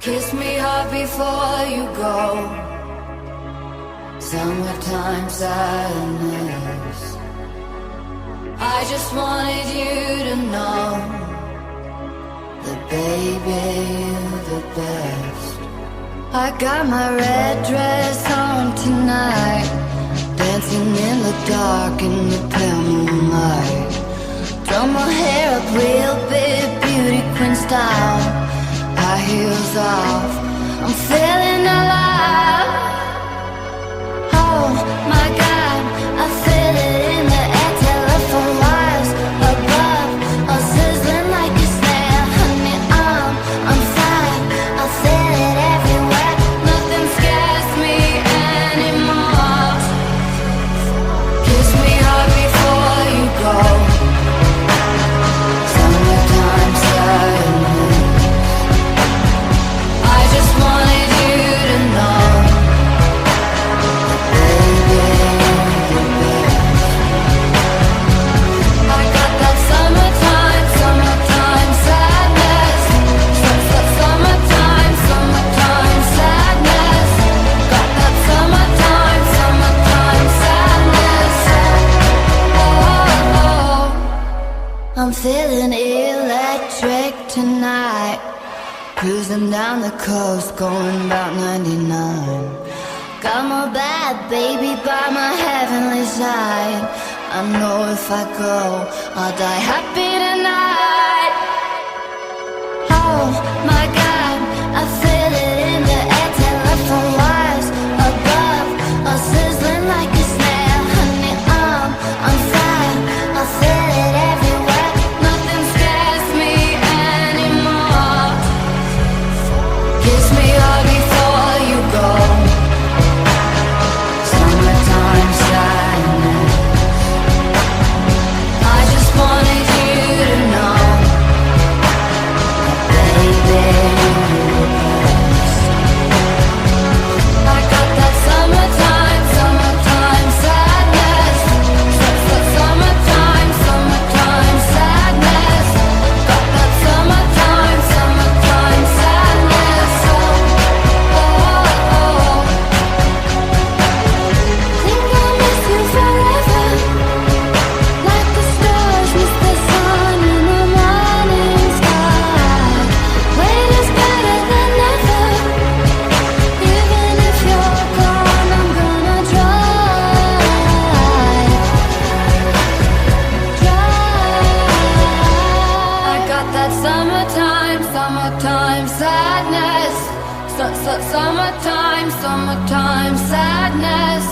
Kiss me hard before you go. Summertime sadness. I just wanted you to know that baby, you're the best. I got my red dress on tonight, dancing in the dark in the pale moonlight. Done my hair up real big, beauty queen style. High heels off, I'm feeling alive. Oh my God, I feel it in the air. Telephone wires above, all sizzling like a snare. Honey, I'm fine, I feel it everywhere. Nothing scares me anymore. Kiss me hard before you go. Summertime sadness. I just wanted you to know, baby, you're the best. I got that summertime, summertime sadness. Summertime, summertime sadness. Got that summertime, summertime sadness. Oh, I'm feeling electric tonight. Cruising down the coast, going about 99. Got my bad baby by my heavenly side. I know if I go, I'll die happy tonight. Oh my God, I feel it in the air. Telephone wires above, all sizzling like a snare. Honey, I'm fine, I feel it everywhere. Nothing scares me anymore. Kiss me hard before you go. Summertime sadness. I just wanted you to know, baby, you're the best. I got that summertime, summertime sadness. Summertime, summertime sadness. Got that summertime, summertime sadness. Think I'll miss you forever, like the stars miss the sun in the morning sky. Wait is better than never. Even if you're gone, I'm gonna I got that summertime, summertime sadness. Summertime, summertime sadness.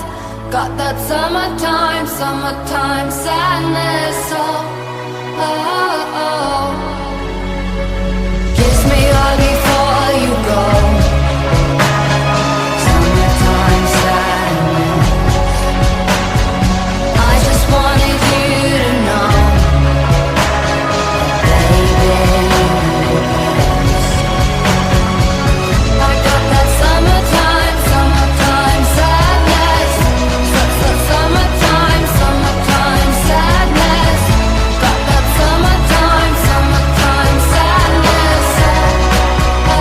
Got that summertime, summertime sadness. Oh. Kiss me hard before you go. Summertime sadness. I just wanted you to know, baby, you're the best. I got that summertime, summertime sadness. Summertime, summertime sadness. Got that summertime, summertime sadness. Oh.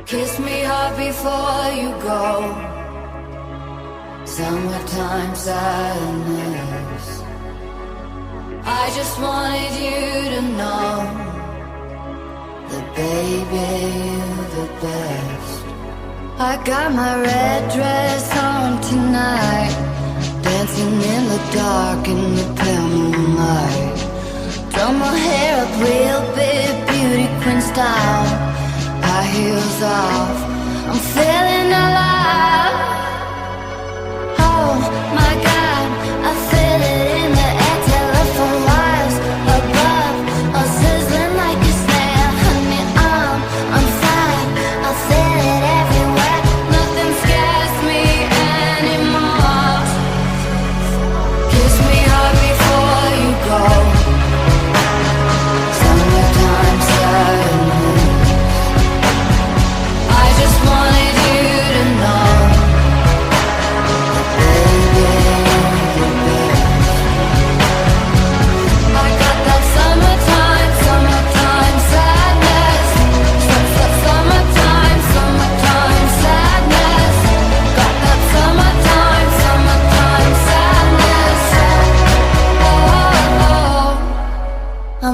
Kiss me hard before you go. Summertime sadness. I just wanted you to know that baby, you're the best. I got my red dress on tonight, dancing in the dark in the pale moonlight. Done my hair up real big, beauty queen style. High heels off, I'm feeling alive. Oh my God, I feel it in the air.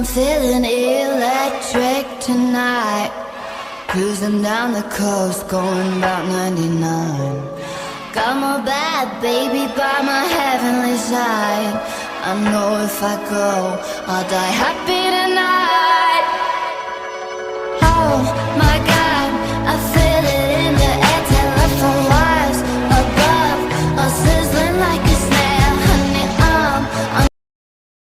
I'm feeling electric tonight. Cruising down the coast, going about 99. Got my bad baby by my heavenly side. I know if I go, I'll die happy tonight.